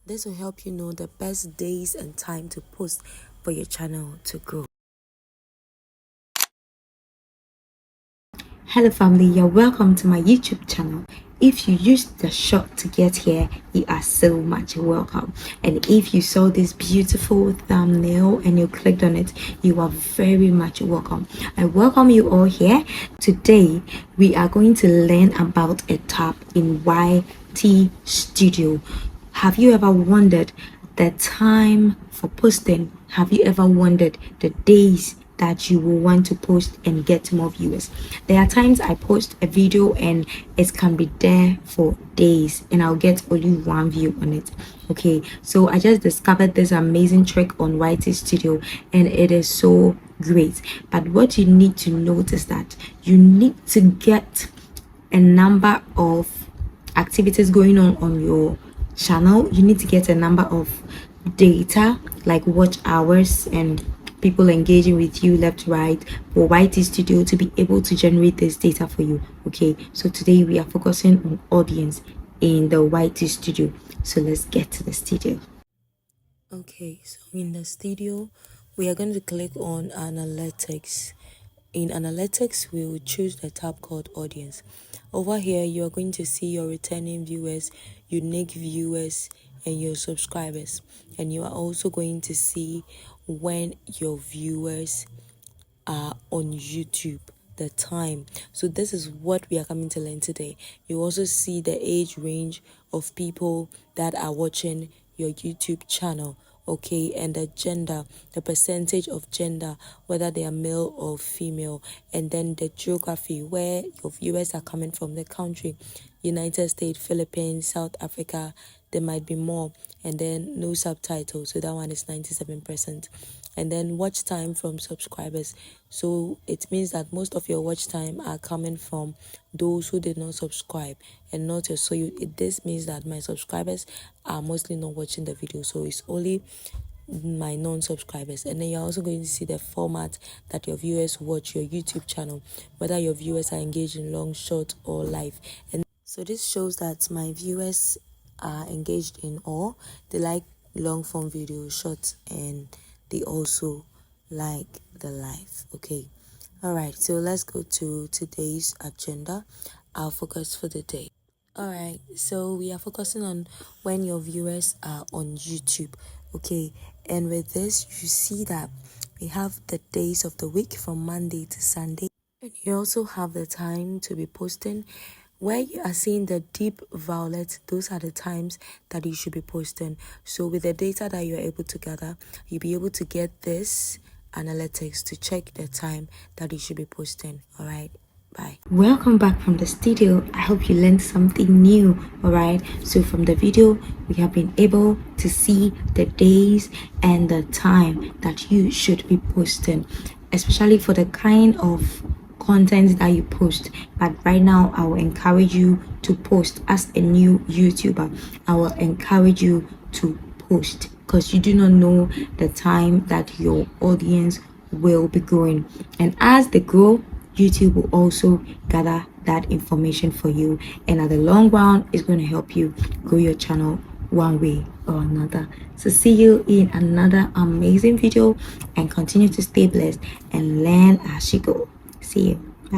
This will help you know the best days and time to post for your channel to grow. Hello family, you're welcome to my YouTube channel. If you used the shot to get here, you are so much welcome. And if you saw this beautiful thumbnail and you clicked on it, you are very much welcome. I welcome you all here. Today we are going to learn about a tab in YT Studio. Have you ever wondered the time for posting? Have you ever wondered the days that you will want to post and get more viewers? There are times I post a video and it can be there for days and I'll get only one view on it. Okay, so I just discovered this amazing trick on YT Studio and it is so great. But what you need to note is that you need to get a number of activities going on your channel. You need to get a number of data like watch hours and people engaging with you left, right, for YT Studio to be able to generate this data for you. Okay, so today we are focusing on audience in the YT Studio. So let's get to the studio. Okay, so in the studio we are going to click on analytics. In analytics we will choose the tab called audience. Over here you are going to see your returning viewers, unique viewers, and your subscribers, and you are also going to see when your viewers are on YouTube, the time. So this is what we are coming to learn today. You also see the age range of people that are watching your YouTube channel, okay, and the gender, the percentage of gender, whether they are male or female, and then the geography, where your viewers are coming from, the country, United States, Philippines, South Africa. There might be more, and then no subtitles, so that one is 97%. And then watch time from subscribers, so it means that most of your watch time are coming from those who did not subscribe and not your. So this means that my subscribers are mostly not watching the video, so it's only my non-subscribers. And then you're also going to see the format that your viewers watch your YouTube channel, whether your viewers are engaged in long, short, or live. And so this shows that my viewers are engaged in all. They like long form videos, short, and they also like the live. Okay, all right, so let's go to today's agenda, our focus for the day. All right, so we are focusing on when your viewers are on YouTube. Okay, and with this you see that we have the days of the week from Monday to Sunday, and you also have the time to be posting. Where you are seeing the deep violet, those are the times that you should be posting. So with the data that you're able to gather, you'll be able to get this analytics to check the time that you should be posting. All right, bye. Welcome back from the studio. I hope you learned something new. All right, so from the video we have been able to see the days and the time that you should be posting, especially for the kind of content that you post. But right now I will encourage you to post. As a new YouTuber, I will encourage you to post, because you do not know the time that your audience will be growing, and as they grow, YouTube will also gather that information for you, and at the long run it's going to help you grow your channel one way or another. So see you in another amazing video, and continue to stay blessed and learn as you go. See you. Bye.